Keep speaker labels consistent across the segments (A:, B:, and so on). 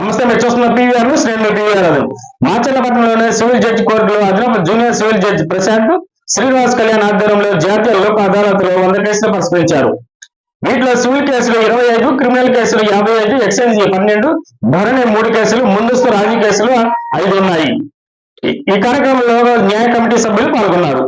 A: నమస్తే, మీరు చూస్తున్న పీవీఆర్ న్యూస్. నేను పీవీఆర్. మాచర్లపట్నంలోని సివిల్ జడ్జి కోర్టులో అదనపు junior civil judge Prashant Srinivas Kalyan ఆధ్వర్యంలో జాతీయ లోక్ అదాలత్లో 100 కేసులు పరిష్కరించారు. వీటిలో సివిల్ కేసులు 25, క్రిమినల్ కేసులు 55, ఎక్సైజ్ 12, ధరణి 3 కేసులు, ముందస్తు రాజీ కేసులు 5 ఉన్నాయి. ఈ కార్యక్రమంలో న్యాయ కమిటీ సభ్యులు పాల్గొన్నారు.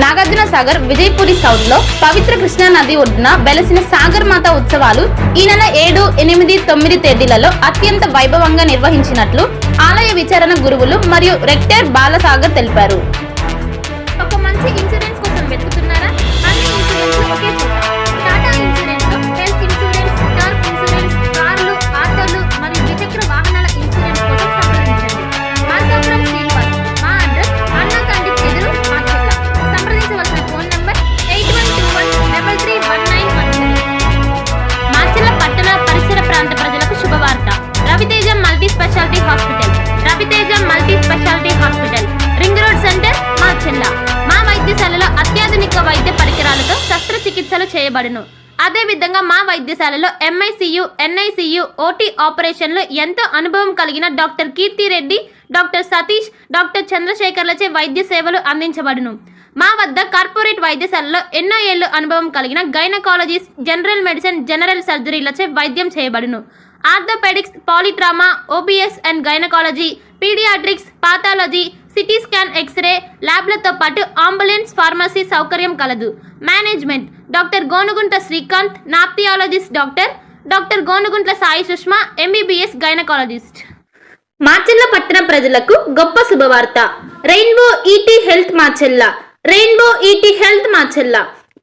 B: నాగార్జున సాగర్ విజయపురి సౌత్ లో పవిత్ర కృష్ణా నది ఒడ్డున వెలసిన సాగర్ మాత ఉత్సవాలు ఈ నెల 7, 8, 9 తేదీలలో అత్యంత వైభవంగా నిర్వహించినట్లు ఆలయ విచారణ గురువులు మరియు రెక్టర్ బాలసాగర్ తెలిపారు. ఒక మంచి ఇన్సూరెన్స్ కోసం వెతుకుతున్నారా? అన్ని ఇన్సూరెన్స్ ఒకే చోట. టాటా ఇన్సూరెన్స్ లో హెల్త్ ఇన్సూరెన్స్, టర్మ్ ఇన్సూరెన్స్, కార్లు, ఆటోలు మరియు ద్విచక్ర వాహనాల ఇన్సూరెన్స్ కోసం సంప్రదించండి. మార్కాపురం శ్రీనివాస్. మా అడ్రస్ అన్నా క్యాంటీన్ ఎదురు, మాచర్ల. సంప్రదించవలసిన ఫోన్ నంబర్ 8121331917. మాచర్ల పట్టణ పరిసర ప్రాంత ప్రజలకు శుభవార్త. Raviteja multi speciality hospital. Raviteja multi speciality hospital, ring road centre, Macherla. మా వైద్యశాలలో అత్యాధునిక వైద్య పరికరాలతో శస్త్రచికిత్సలు చేయబడును. అదే విధంగా మా వైద్యశాలలో MICU, NICU, OT ఆపరేషన్లు ఎంతో అనుభవం కలిగిన doctor Keerthi Reddy, doctor Satish, doctor చంద్రశేఖర్లచే వైద్య సేవలు అందించబడును. మా వద్ద కార్పొరేట్ వైద్యశాలలో ఎన్నో ఏళ్లు అనుభవం కలిగిన గైనకాలజిస్ట్, జనరల్ మెడిసిన్, జనరల్ సర్జరీలచే వైద్యం చేయబడును. Orthopaedics, polytrauma, OBS and gynaecology, paediatrics, pathology, CT scan, x-ray ల్యాబ్లతో పాటు అంబులెన్స్, ఫార్మసీ సౌకర్యం కలదు. Management doctor Gonugunta Srikanth, nephrologist doctor Gonuguntla Sai Sushma, MBBS gynaecologist. Macherla పట్టణ ప్రజలకు గొప్ప శుభవార్త. Rainbow ET health Macherla. Rainbow ET health Macherla.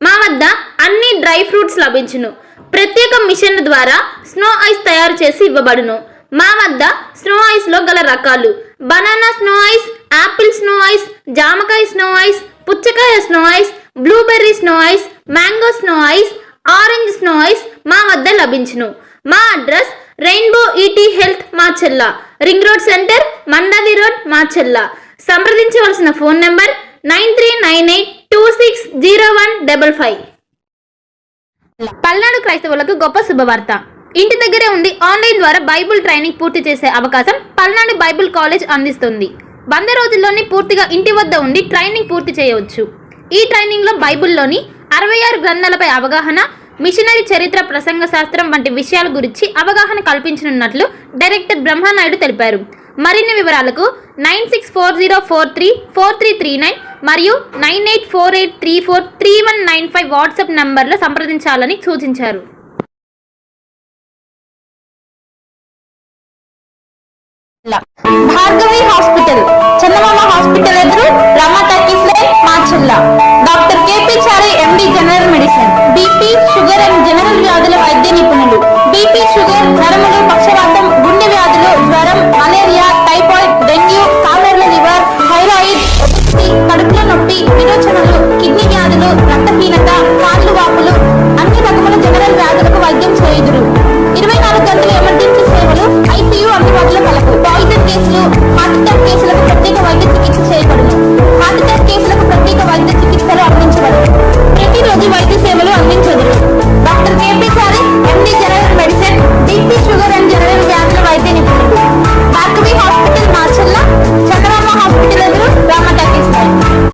B: మా వద్ద అన్ని డ్రై ఫ్రూట్స్ లభించును. ప్రత్యేక మిషన్ల ద్వారా స్నో ఐస్ తయారు చేసి ఇవ్వబడును. మా వద్ద స్నో ఐస్ లో గల రకాలు: banana snow ice, Apple snow ice, జామకాయ స్నో ఐస్, పుచ్చకాయ snow ice, blueberry snow ice, mango snow ice, orange snow ice మా వద్ద లభించును. మా address rainbow ET health Macherla, ring road centre, Mandavi road, Macherla. సంప్రదించవలసిన ఫోన్ నంబర్ 9398260155. పల్నాడు క్రైస్తవులకు గొప్ప శుభవార్త. ఇంటి దగ్గరే ఉండి ఆన్లైన్ ద్వారా బైబుల్ ట్రైనింగ్ పూర్తి చేసే అవకాశం పల్నాడు బైబుల్ కాలేజ్ అందిస్తుంది. 100 రోజుల్లోనే పూర్తిగా ఇంటి వద్ద ఉండి ట్రైనింగ్ పూర్తి చేయవచ్చు. ఈ ట్రైనింగ్లో బైబుల్లోని 66 గ్రంథాలపై అవగాహన, మిషనరీ చరిత్ర, ప్రసంగ శాస్త్రం వంటి విషయాల గురించి అవగాహన కల్పించనున్నట్లు డైరెక్టర్ బ్రహ్మానాయుడు తెలిపారు. మరిన్ని వివరాలకు 9640434339 మరియు 9848343195 వాట్సాప్ నంబర్లో సంప్రదించాలని సూచించారు. భార్గవి హాస్పిటల్, చందమామ హాస్పిటల్ ఎదురు, Rama talkies line, Macherla. Doctor KP Chari MD general medicine, BP, sugar and general వ్యాధుల వైద్య నిపుణులు. BP, షుగర్, నరములు, పక్షవాతం, గుండె వ్యాధులు, జ్వరం, మలేరియా, టైఫాయిడ్, డెంగ్యూ, కామెర్ల లివర్, థైరాయిడ్, కడుపులో నొప్పి, విరోచనలు, కిడ్నీ వ్యాధులు, రక్తహీనత, కాళ్ళు వాపులు, అన్ని రకముల జనరల్ వ్యాధులకు వైద్యం చేయుదురు.